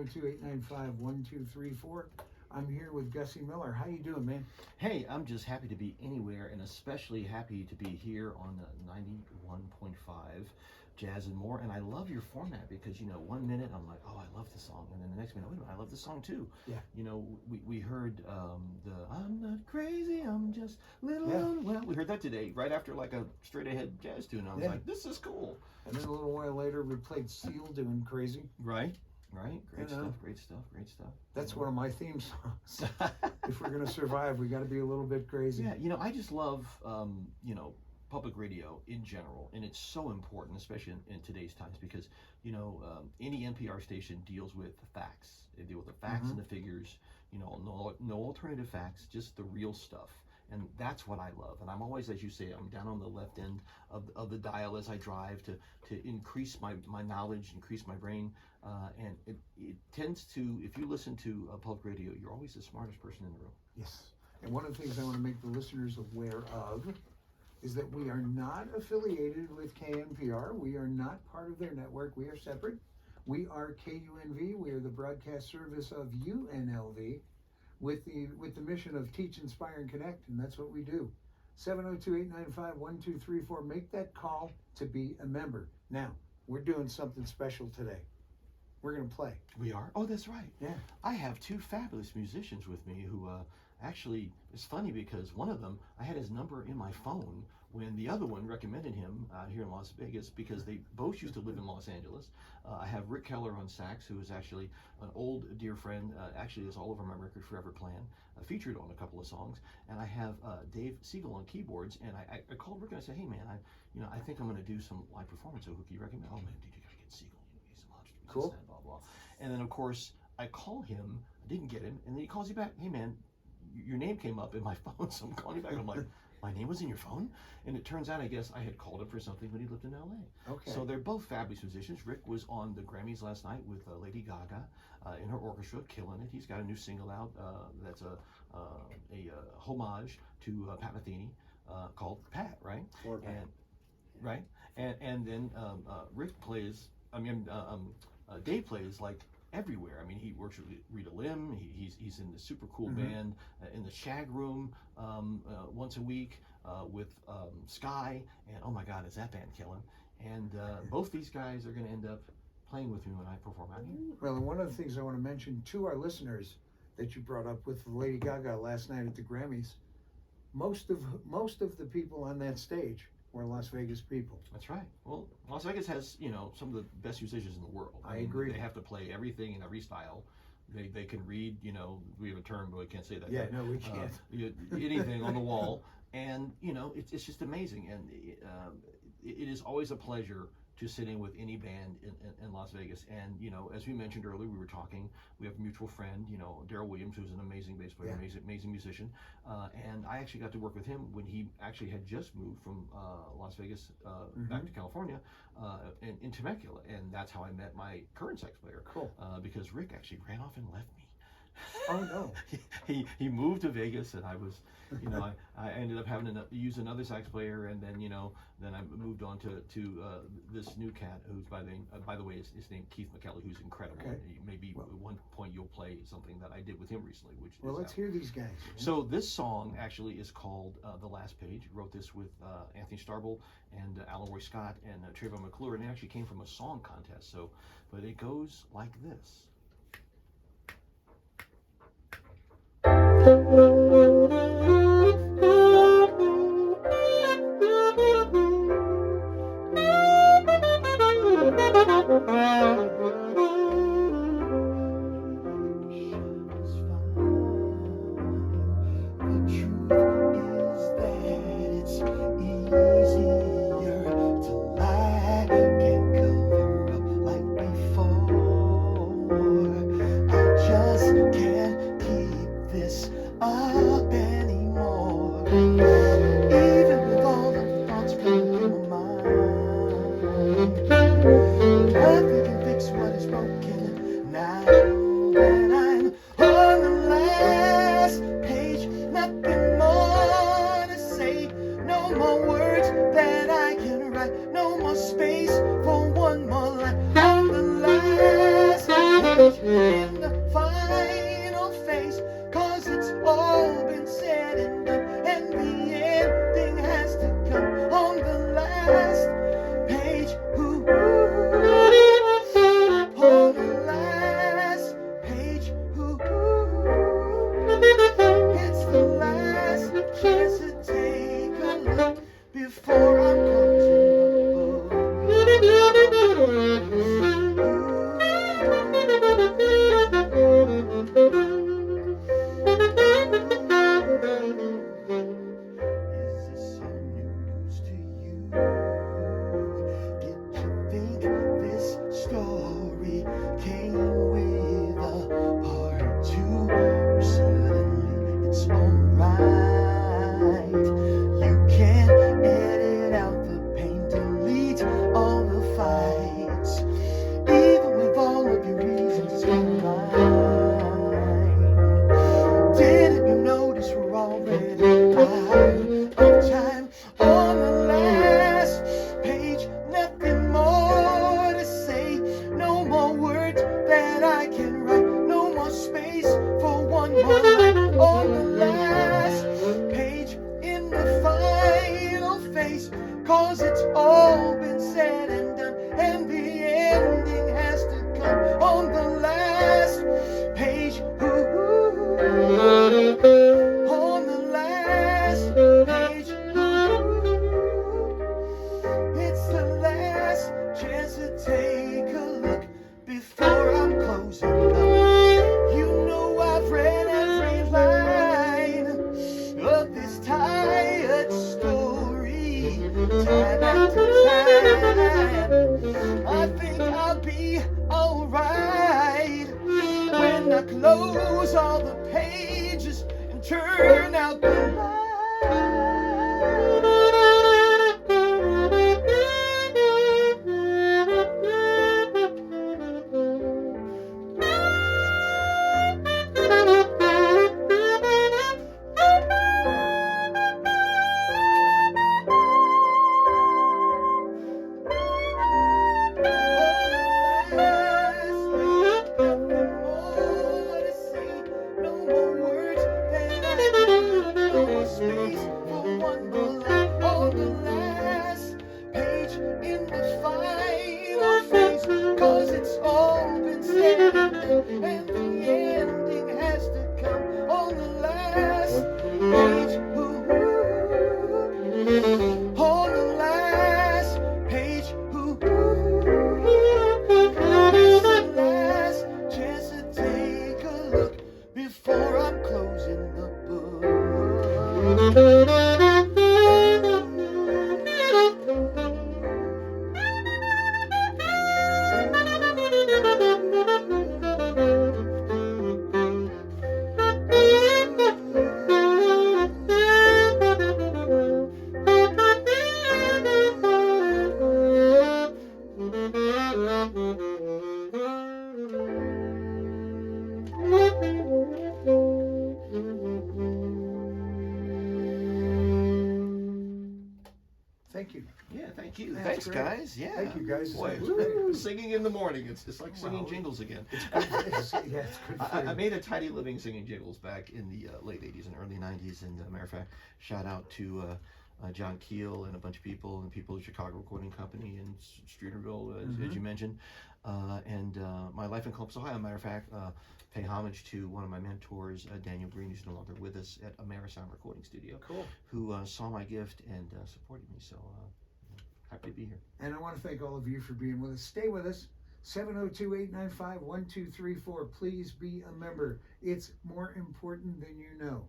702-895-1234. I'm here with Gussie Miller. How you doing, man? Hey, I'm just happy to be anywhere, and especially happy to be here on 91.5 Jazz and More. And I love your format because, 1 minute I'm like, oh, I love this song. And then the next minute, wait a minute, I love this song too. Yeah. We heard I'm not crazy, I'm just little unwell. We heard that today, right after like a straight ahead jazz tune. I was like, this is cool. And then a little while later, we played Seal doing Crazy. Right. Great stuff. That's one of my theme songs. If we're going to survive, we got to be a little bit crazy. Yeah, I just love, public radio in general, and it's so important, especially in today's times, because, any NPR station deals with the facts. They deal with the facts and the figures, no alternative facts, just the real stuff. And that's what I love. And I'm always, as you say, I'm down on the left end of the dial as I drive to increase my knowledge, increase my brain. And it tends to, if you listen to public radio, you're always the smartest person in the room. Yes. And one of the things I want to make the listeners aware of is that we are not affiliated with KNPR. We are not part of their network. We are separate. We are KUNV. We are the broadcast service of UNLV. With the mission of Teach, Inspire, and Connect, and that's what we do. 702-895-1234. Make that call to be a member. Now, we're doing something special today. We're going to play. We are? Oh, that's right. Yeah. I have two fabulous musicians with me who actually, it's funny because one of them, I had his number in my phone when the other one recommended him here in Las Vegas because they both used to live in Los Angeles. I have Rick Keller on sax, who is actually an old dear friend, actually is all over my record Forever Plan, featured on a couple of songs. And I have Dave Siegel on keyboards, and I called Rick and I said, hey man, I think I'm going to do some live performance, so who can you recommend? Oh man, dude, you got to get Siegel. He's a monster. Cool. Blah, blah. And then of course, I call him, I didn't get him, and then he calls you back, hey man, your name came up in my phone, so I'm calling you back. I'm like, my name was in your phone? And it turns out, I guess, I had called him for something when he lived in LA. Okay. So they're both fabulous musicians. Rick was on the Grammys last night with Lady Gaga in her orchestra, killing it. He's got a new single out that's a homage to Pat Metheny called Pat, right? Or Pat. And, right? And then Rick plays, Dave plays like everywhere. I mean, he works with Rita Lim. He's in the super cool band in the Shag Room once a week with Sky, and oh my God, is that band killing? And both these guys are going to end up playing with me when I perform out here. Well, and one of the things I want to mention to our listeners that you brought up with Lady Gaga last night at the Grammys, most of the people on that stage were Las Vegas people. That's right. Well, Las Vegas has, some of the best musicians in the world. I agree. They have to play everything in every style. They can read, we have a term, but we can't say that. Yeah, no, we can't. Anything on the wall. And, it's just amazing. And it is always a pleasure to sit in with any band in Las Vegas. And, as we mentioned earlier, we were talking, we have a mutual friend, Daryl Williams, who's an amazing bass player, amazing musician. And I actually got to work with him when he actually had just moved from Las Vegas back to California in Temecula. And that's how I met my current sax player. Cool. Because Rick actually ran off and left me. Oh no! he moved to Vegas, and I was, I ended up having to use another sax player, and then then I moved on to this new cat who's by the way, his name Keith McKelly, who's incredible. Okay. Maybe at one point you'll play something that I did with him recently, which let's hear these guys. So this song actually is called The Last Page. I wrote this with Anthony Starble and Alan Roy Scott and Trayvon McClure, and it actually came from a song contest. So, but it goes like this. I close all the pages and turn out the light. And the ending has to come on the last page. Ooh, on the last page. Ooh, it's the last chance to take a look before I'm closing the book. Thank you. Yeah, thank you. That's Thanks, great. guys. Yeah. Thank you, guys. Boy, That was great. singing in the morning. It's like singing Well, jingles again. It's good. It's good for I you. made a tidy living singing jingles back in the late 80s and early 90s. And matter of fact, shout out to John Keel and a bunch of people and people at Chicago Recording Company and Streeterville, as you mentioned. And my life in Columbus, Ohio, matter of fact, pay homage to one of my mentors, Daniel Green, who's no longer with us at Amerisound Recording Studio, Cool. who saw my gift and supported me. So happy to be here. And I want to thank all of you for being with us. Stay with us. 702-895-1234. Please be a member. It's more important than you know.